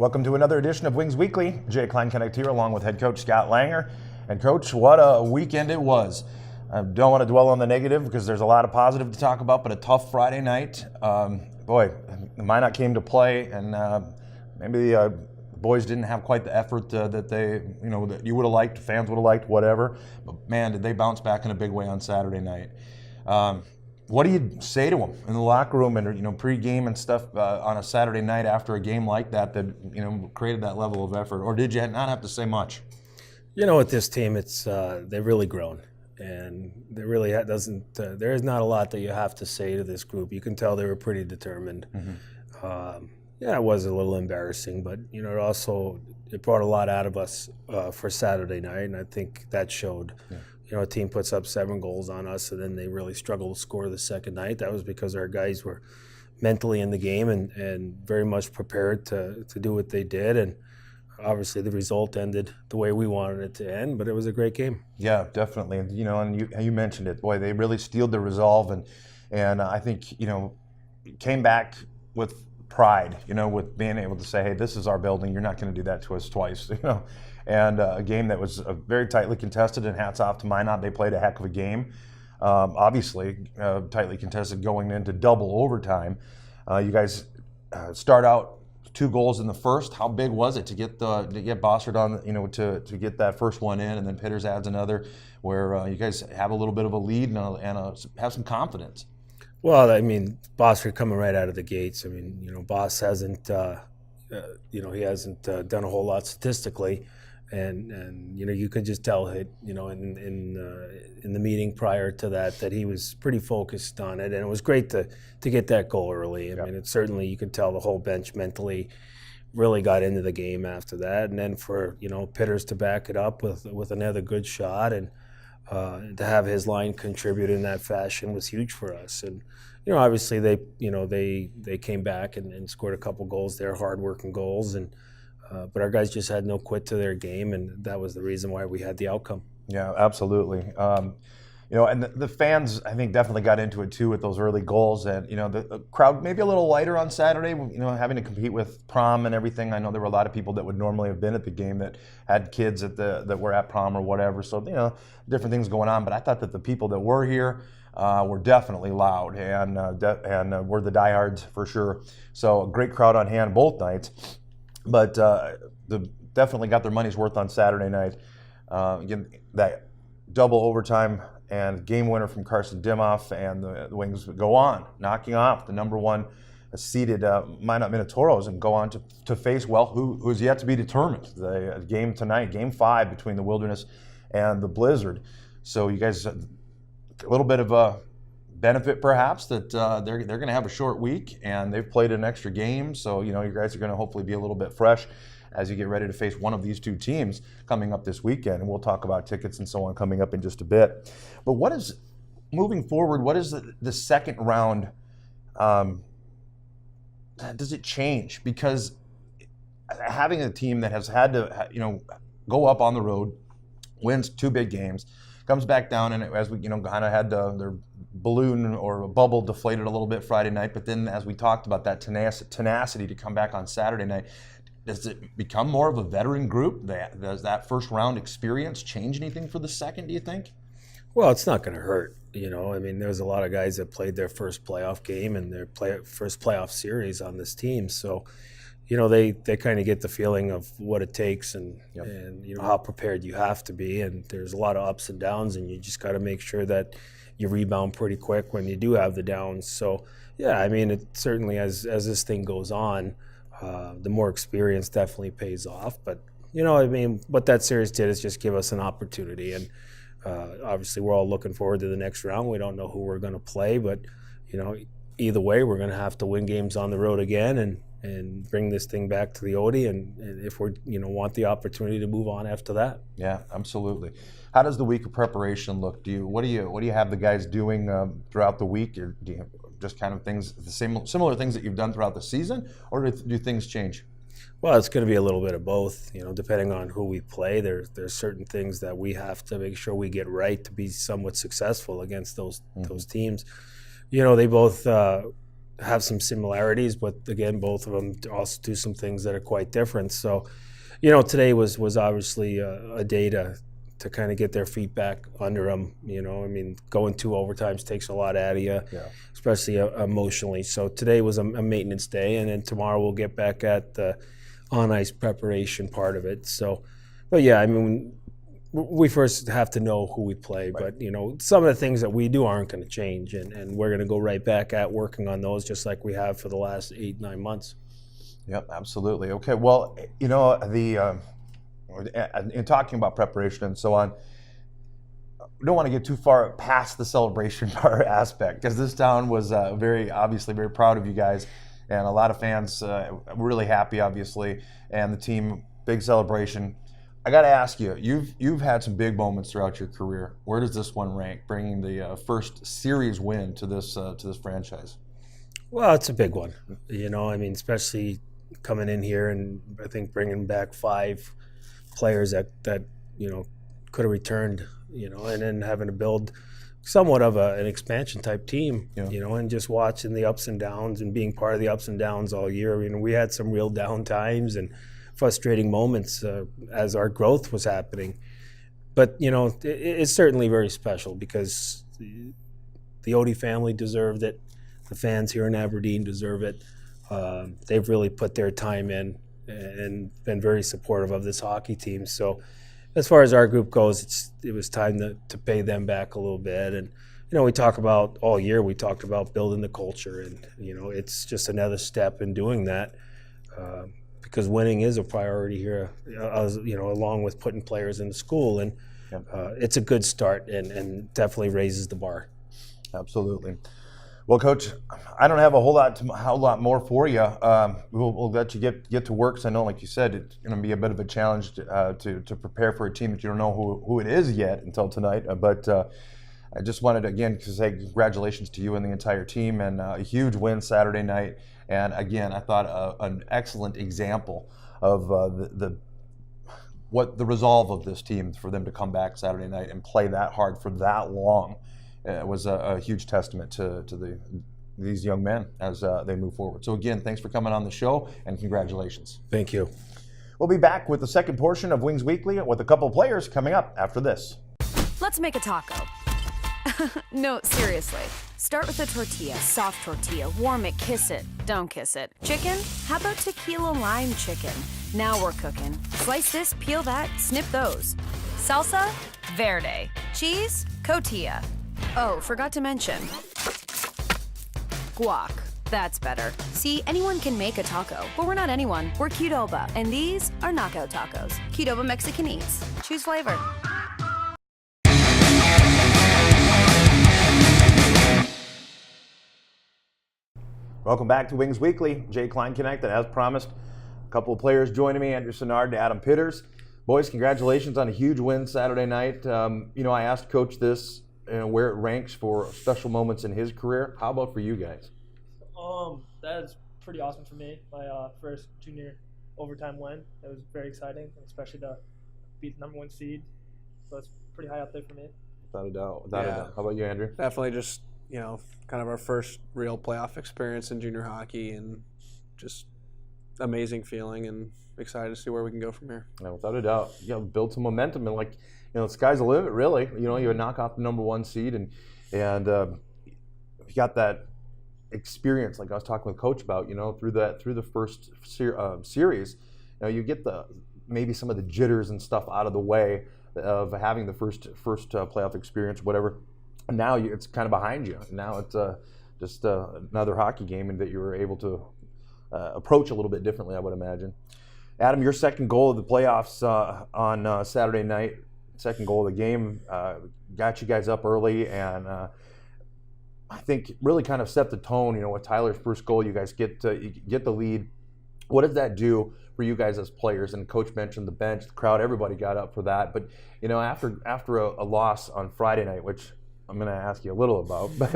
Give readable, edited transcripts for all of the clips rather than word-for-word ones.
Welcome to another edition of Wings Weekly. Jay Kleinknecht here along with head coach Scott Langer. And coach, what a weekend it was. I don't want to dwell on the negative because there's a lot of positive to talk about, but a tough Friday night. Minot came to play, and maybe the boys didn't have quite the effort that they, that you would have liked, fans would have liked, whatever. But man, did they bounce back in a big way on Saturday night. What do you say to them in the locker room and pre-game and stuff on a Saturday night after a game like that created that level of effort, or did you not have to say much? With this team, it's they've really grown, and there really doesn't. There is not a lot that you have to say to this group. You can tell they were pretty determined. Mm-hmm. It was a little embarrassing, but it brought a lot out of us for Saturday night, and I think that showed. Yeah. A team puts up 7 goals on us, and then they really struggled to score the second night. That was because our guys were mentally in the game and very much prepared to do what they did. And obviously the result ended the way we wanted it to end, but it was a great game. Yeah, definitely. And you mentioned it. Boy, they really steeled their resolve, and I think came back with pride. With being able to say, hey, this is our building. You're not going to do that to us twice. And a game that was very tightly contested, and hats off to Minot. They played a heck of a game. Obviously, tightly contested going into double overtime. You guys start out 2 goals in the first. How big was it to get Bossard on, to get that first one in, and then Pitters adds another, where you guys have a little bit of a lead and have some confidence? Well, Bossard coming right out of the gates. Boss hasn't, he hasn't done a whole lot statistically. And you could just tell it, in the meeting prior to that he was pretty focused on it, and it was great to get that goal early. I mean, it certainly, you could tell the whole bench mentally really got into the game after that, and then for Pitters to back it up with another good shot, and to have his line contribute in that fashion was huge for us. And obviously they came back and scored a couple goals there, hard-working goals, and. But our guys just had no quit to their game, and that was the reason why we had the outcome. Yeah, absolutely. And the fans, I think, definitely got into it too with those early goals. And the crowd maybe a little lighter on Saturday. Having to compete with prom and everything. I know there were a lot of people that would normally have been at the game that had kids that were at prom or whatever. So different things going on. But I thought that the people that were here were definitely loud and were the diehards for sure. So a great crowd on hand both nights. But definitely got their money's worth on Saturday night. Again, that double overtime and game winner from Carson Dimoff, and the Wings go on, knocking off the number 1 seeded Minot Minotauros, and go on to face, who is yet to be determined. The game tonight, Game 5 between the Wilderness and the Blizzard. So you guys, a little bit of a benefit perhaps that they're going to have a short week, and they've played an extra game, so you guys are going to hopefully be a little bit fresh as you get ready to face one of these 2 teams coming up this weekend. And we'll talk about tickets and so on coming up in just a bit. But what is moving forward? What is the second round? Does it change? Because having a team that has had to go up on the road, wins 2 big games, comes back down, and as we kind of had their balloon or bubble deflated a little bit Friday night, but then as we talked about that tenacity to come back on Saturday night, does it become more of a veteran group? Does that first round experience change anything for the second, do you think? Well, it's not going to hurt. There's a lot of guys that played their first playoff game and their first playoff series on this team, so they kind of get the feeling of what it takes and how prepared you have to be, and there's a lot of ups and downs, and you just got to make sure that you rebound pretty quick when you do have the downs. So it certainly, as this thing goes on, the more experience definitely pays off. But what that series did is just give us an opportunity, and obviously we're all looking forward to the next round. We don't know who we're going to play, but either way we're going to have to win games on the road again and bring this thing back to the Odie, and if we want the opportunity to move on after that. Yeah, absolutely. How does the week of preparation look? What do you have the guys doing throughout the week? Or do you just kind of things, similar things that you've done throughout the season, or do things change? Well, it's going to be a little bit of both. Depending on who we play, there's certain things that we have to make sure we get right to be somewhat successful against those teams. They both have some similarities, but again, both of them also do some things that are quite different. So, you know, today was obviously a day to kind of get their feet back under them. You know, I mean, going 2 overtimes takes a lot out of you, especially emotionally. So today was a maintenance day, and then tomorrow we'll get back at the on-ice preparation part of it. So, but yeah, I mean, we first have to know who we play, but you know, some of the things that we do aren't going to change, and we're going to go right back at working on those just like we have for the last 8-9 months. Yep, absolutely. Okay, well, you know, in talking about preparation and so on, we don't want to get too far past the celebration part aspect, because this town was obviously very proud of you guys, and a lot of fans really happy, obviously, and the team, big celebration. I got to ask you, you've had some big moments throughout your career. Where does this one rank, bringing the first series win to this franchise? Well, it's a big one, you know. I mean, especially coming in here and I think bringing back 5 players that you know could have returned, you know, and then having to build somewhat of an expansion type team, you know, and just watching the ups and downs and being part of the ups and downs all year. I mean, we had some real down times and frustrating moments as our growth was happening. But, you know, it's certainly very special because the Odie family deserved it. The fans here in Aberdeen deserve it. They've really put their time in and been very supportive of this hockey team. So as far as our group goes, it was time to pay them back a little bit. And, you know, we talked about all year, we talked about building the culture. And, you know, it's just another step in doing that. Because winning is a priority here, you know, along with putting players into school, and it's a good start and definitely raises the bar. Absolutely. Well, Coach, I don't have a whole lot more for you. We'll let you get to work. So I know, like you said, it's going to be a bit of a challenge to prepare for a team that you don't know who it is yet until tonight. But I just wanted again to say congratulations to you and the entire team, and a huge win Saturday night. And again, I thought an excellent example of what the resolve of this team, for them to come back Saturday night and play that hard for that long. Was a huge testament to these young men as they move forward. So again, thanks for coming on the show, and congratulations. Thank you. We'll be back with the second portion of Wings Weekly with a couple of players coming up after this. Let's make a taco. No, seriously. Start with a tortilla, soft tortilla, warm it, kiss it, don't kiss it. Chicken? How about tequila lime chicken? Now we're cooking. Slice this, peel that, snip those. Salsa? Verde. Cheese? Cotija. Oh, forgot to mention. Guac. That's better. See, anyone can make a taco, but we're not anyone. We're Qdoba, and these are knockout tacos. Qdoba Mexican Eats. Choose flavor. Welcome back to Wings Weekly. Jay Klein connected, as promised. A couple of players joining me, Andrew Sinard and Adam Pitters. Boys, congratulations on a huge win Saturday night. You know, I asked Coach this, where it ranks for special moments in his career. How about for you guys? That's pretty awesome for me. My first junior overtime win. It was very exciting, especially to beat the #1 seed. So it's pretty high up there for me. Without a doubt. Without a doubt. How about you, Andrew? Definitely just, you know, kind of our first real playoff experience in junior hockey, and just amazing feeling, and excited to see where we can go from here. Yeah, without a doubt. You know, build some momentum, and, like, you know, the sky's the limit, really. You know, you would knock off the #1 seed, and you got that experience, like I was talking with Coach about, you know, through the first series. You know, you get maybe some of the jitters and stuff out of the way of having the first playoff experience, whatever. And now it's kind of behind you. Now it's just another hockey game, and that you were able to approach a little bit differently, I would imagine. Adam, your second goal of the playoffs on Saturday night, second goal of the game, got you guys up early, and I think really kind of set the tone. You know, with Tyler's first goal, you guys get the lead. What does that do for you guys as players? And Coach mentioned the bench, the crowd, everybody got up for that. But, you know, after a loss on Friday night, which I'm going to ask you a little about, but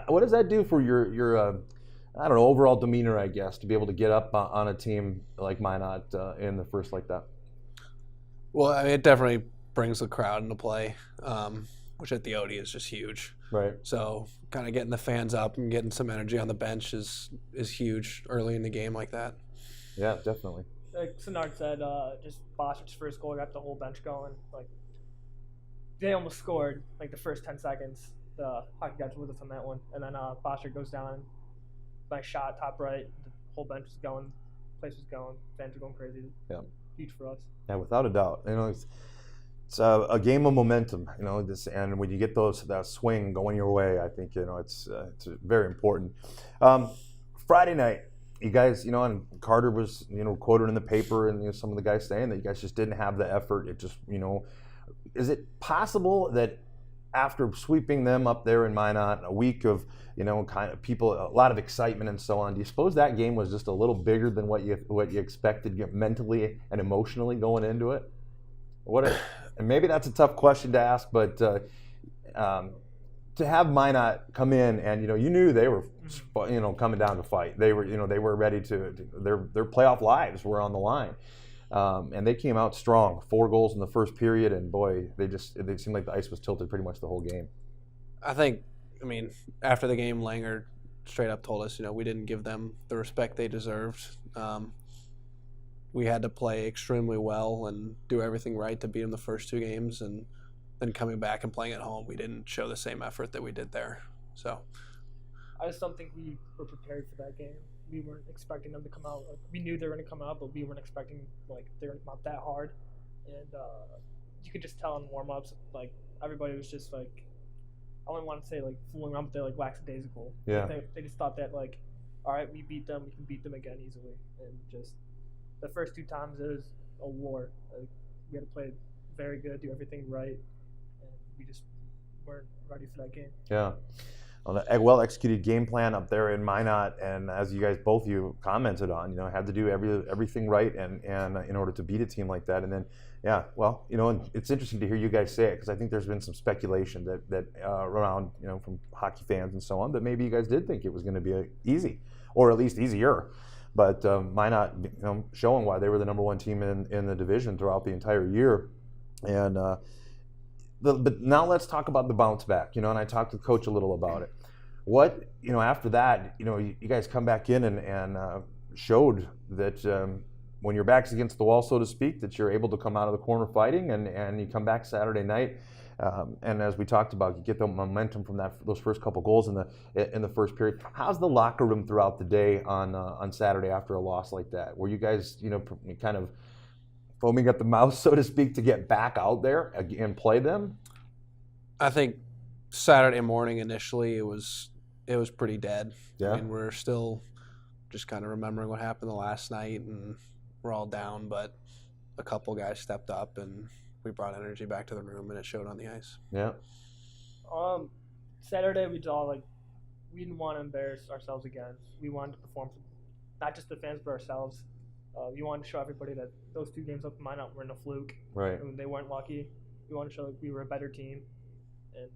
what does that do for your I don't know, overall demeanor, I guess, to be able to get up on a team like Minot in the first like that? Well, I mean, it definitely brings the crowd into play. which at the OD is just huge. Right. So kind of getting the fans up and getting some energy on the bench is huge early in the game like that. Yeah, definitely. Like Sinard said, just Bosch's first goal got the whole bench going. Like they almost scored like the first 10 seconds. The hockey guys were with us on that one, and then Bosch goes down. Nice shot, top right. The whole bench was going, place was going, fans were going crazy. Yeah. Huge for us. Yeah, without a doubt. It's a game of momentum, and when you get that swing going your way, I think it's very important. Friday night, you guys, and Carter was quoted in the paper, and some of the guys saying that you guys just didn't have the effort. It just is it possible that after sweeping them up there in Minot, a week of kind of people, a lot of excitement and so on, do you suppose that game was just a little bigger than what you expected mentally and emotionally going into it? And maybe that's a tough question to ask, but to have Minot come in and you knew they were coming down to fight. They were ready to their playoff lives were on the line. And they came out strong, 4 goals in the first period, and boy, they seemed like the ice was tilted pretty much the whole game. I mean, after the game, Langer straight up told us, we didn't give them the respect they deserved. We had to play extremely well and do everything right to beat them the first 2 games, and then coming back and playing at home, we didn't show the same effort that we did there. So I just don't think we were prepared for that game. We weren't expecting them to come out. Like, we knew they were going to come out, but we weren't expecting they were going to come out that hard. And you could just tell in warm-ups, everybody was just I don't want to say fooling around, but they're lackadaisical. Yeah. They just thought that all right, we beat them, we can beat them again easily. And just the first 2 times it was a war. We had to play very good, do everything right, and we just weren't ready for that game. Yeah. A well-executed game plan up there in Minot, and as you guys both commented on, had to do everything right and in order to beat a team like that. And then, and it's interesting to hear you guys say it, because I think there's been some speculation that around, from hockey fans and so on, that maybe you guys did think it was going to be easy, or at least easier. But Minot, showing why they were the number 1 team in the division throughout the entire year, and. But now let's talk about the bounce back, and I talked to the coach a little about it. What, after that, you guys come back in and showed that when your back's against the wall, so to speak, that you're able to come out of the corner fighting, and you come back Saturday night. And as we talked about, you get the momentum from those first couple goals in the first period. How's the locker room throughout the day on Saturday after a loss like that? Were you guys, kind of foaming at the mouth, so to speak, to get back out there and play them? I think Saturday morning initially it was pretty dead. Yeah. I mean, we're still just kind of remembering what happened the last night, and we're all down, but a couple guys stepped up and we brought energy back to the room, and it showed on the ice. Yeah. Saturday we didn't want to embarrass ourselves again. We wanted to perform for not just the fans but ourselves. We wanted to show everybody that those 2 games up in Minot weren't a fluke. Right. And they weren't lucky. We wanted to show we were a better team, and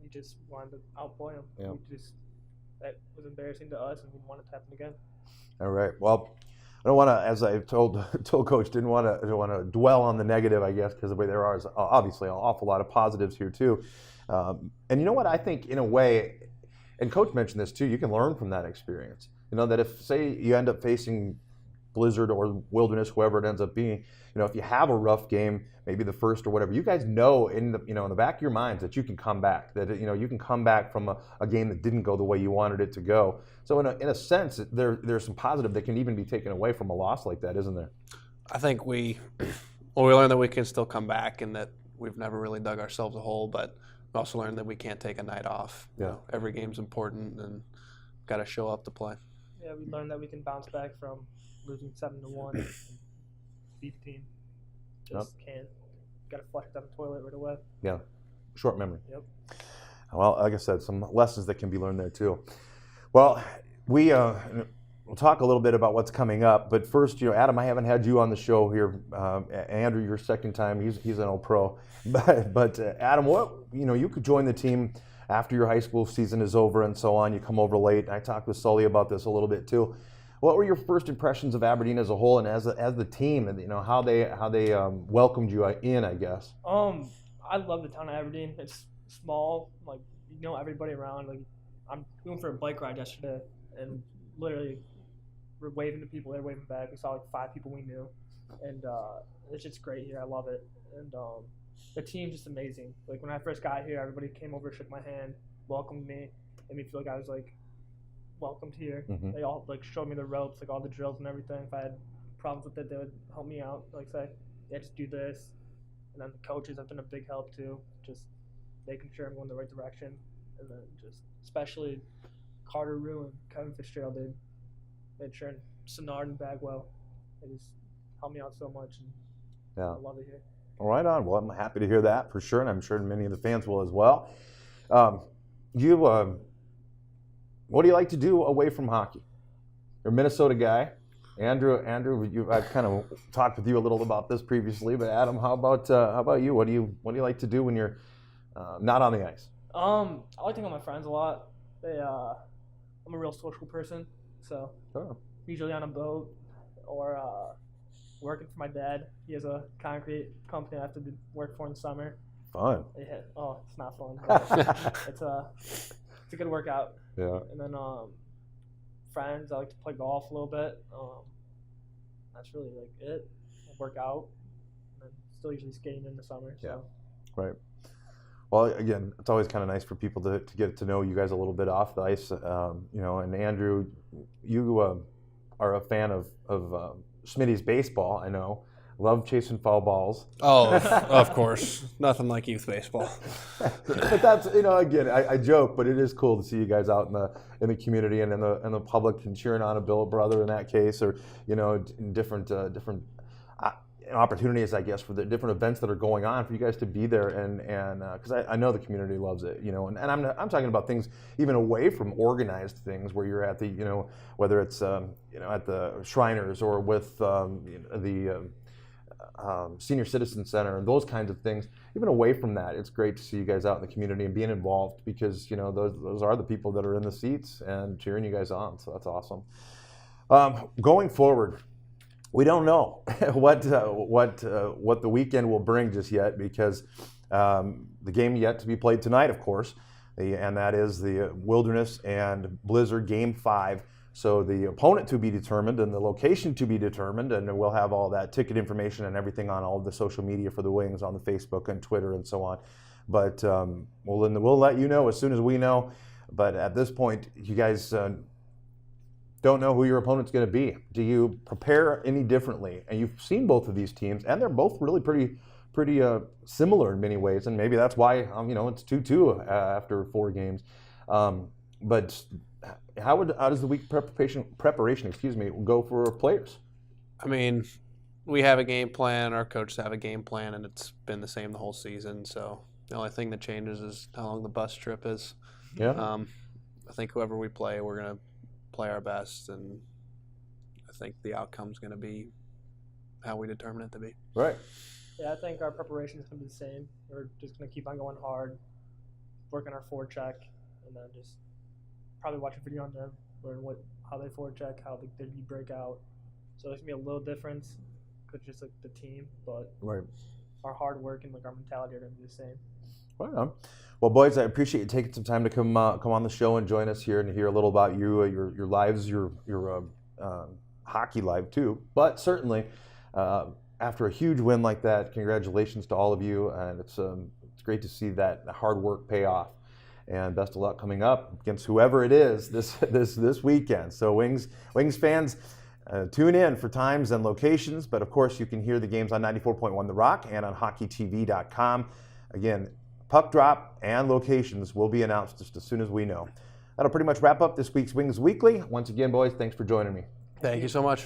we just wanted to outplay them. Yeah. That was embarrassing to us, and we wanted it to happen again. All right. Well, I don't want to, as I told Coach, didn't want to dwell on the negative, I guess, because there are obviously an awful lot of positives here too. And you know what I think, in a way, and Coach mentioned this too, you can learn from that experience. That if, say, you end up facing Blizzard or Wilderness, whoever it ends up being, if you have a rough game, maybe the first or whatever, you guys know in the back of your minds that you can come back, that you can come back from a game that didn't go the way you wanted it to go. So in a sense, there's some positive that can even be taken away from a loss like that, isn't there? I think we learned that we can still come back, and that we've never really dug ourselves a hole, but we also learned that we can't take a night off. Yeah. Every game's important, and got to show up to play. Yeah, we learned that we can bounce back from losing 7-1 and beat the team. Just can't. Got to flush it down the toilet right away. Yeah, short memory. Yep. Well, like I said, some lessons that can be learned there too. Well, we'll talk a little bit about what's coming up, but first, Adam, I haven't had you on the show here. Andrew, your second time. He's an old pro, but Adam, you could join the team after your high school season is over and so on. You come over late. I talked with Sully about this a little bit too. What were your first impressions of Aberdeen as a whole, and as the team, and how they welcomed you in, I guess? I love the town of Aberdeen. It's small, like you know everybody around. Like I'm going for a bike ride yesterday, and literally we're waving to people. They're waving back. We saw like 5 people we knew, and it's just great here. I love it, and the team's just amazing. Like when I first got here, everybody came over, shook my hand, welcomed me, made me feel like I was like welcomed here. Mhm. They all like showed me the ropes, like all the drills and everything. If I had problems with it, they would help me out. Like say, yeah, just do this. And then the coaches have been a big help too, just making sure I'm going the right direction. And then just especially Carter Rue and Kevin Fitzgerald, they made sure and Sinard and Bagwell, they just helped me out so much. And Yeah. I love it here. Right on. Well, I'm happy to hear that for sure, and I'm sure many of the fans will as well. What do you like to do away from hockey? You're a Minnesota guy. Andrew, I've kind of talked with you a little about this previously, but Adam, how about you? What do you like to do when you're not on the ice? I like to hang out with my friends a lot. I'm a real social person, so Oh. usually on a boat or working for my dad. He has a concrete company I have to work for in the summer. Fun. Yeah. Oh, it's not fun. But it's a good workout. Yeah. And then friends, I like to play golf a little bit. That's really like it. Work out, and then still usually skating in the summer. So. Yeah. Right. Well, again, it's always kind of nice for people to get to know you guys a little bit off the ice. And Andrew, you are a fan of Schmitty's baseball, I know. Love chasing foul balls. Oh, of course. Nothing like youth baseball. But that's, again, I joke, but it is cool to see you guys out in the community and in the public and cheering on a Bill brother in that case, or in different opportunities, I guess, for the different events that are going on, for you guys to be there and because I know the community loves it, and I'm talking about things even away from organized things where you're at the whether it's at the Shriners or with the Senior Citizen Center and those kinds of things. Even away from that, it's great to see you guys out in the community and being involved, because those are the people that are in the seats and cheering you guys on. So that's awesome. Going forward, we don't know what the weekend will bring just yet, because the game yet to be played tonight, of course, and that is the Wilderness and Blizzard Game 5. So the opponent to be determined and the location to be determined, and we'll have all that ticket information and everything on all of the social media for the Wings on the Facebook and Twitter and so on. But we'll let you know as soon as we know. But at this point, you guys don't know who your opponent's going to be. Do you prepare any differently? And you've seen both of these teams, and they're both really pretty similar in many ways. And maybe that's why it's 2-2 after 4 games. But how does the week preparation go for players? I mean, we have a game plan. Our coaches have a game plan, and it's been the same the whole season. So the only thing that changes is how long the bus trip is. Yeah. I think whoever we play, we're going to play our best, and I think the outcome's going to be how we determine it to be. Right. Yeah, I think our preparation is going to be the same. We're just going to keep on going hard, working our forecheck, and then just probably watch a video on them, learn how they forecheck, how they break out. So there's going to be a little difference because just like the team, but right. Our hard work and our mentality are going to be the same. Right on. Well, boys, I appreciate you taking some time to come on the show and join us here and hear a little about you, your lives, your hockey life too. But certainly, after a huge win like that, congratulations to all of you, and it's great to see that hard work pay off. And best of luck coming up against whoever it is this weekend. So Wings fans, tune in for times and locations. But of course, you can hear the games on 94.1 The Rock and on HockeyTV.com. Again, puck drop and locations will be announced just as soon as we know. That'll pretty much wrap up this week's Wings Weekly. Once again, boys, thanks for joining me. Thank you so much.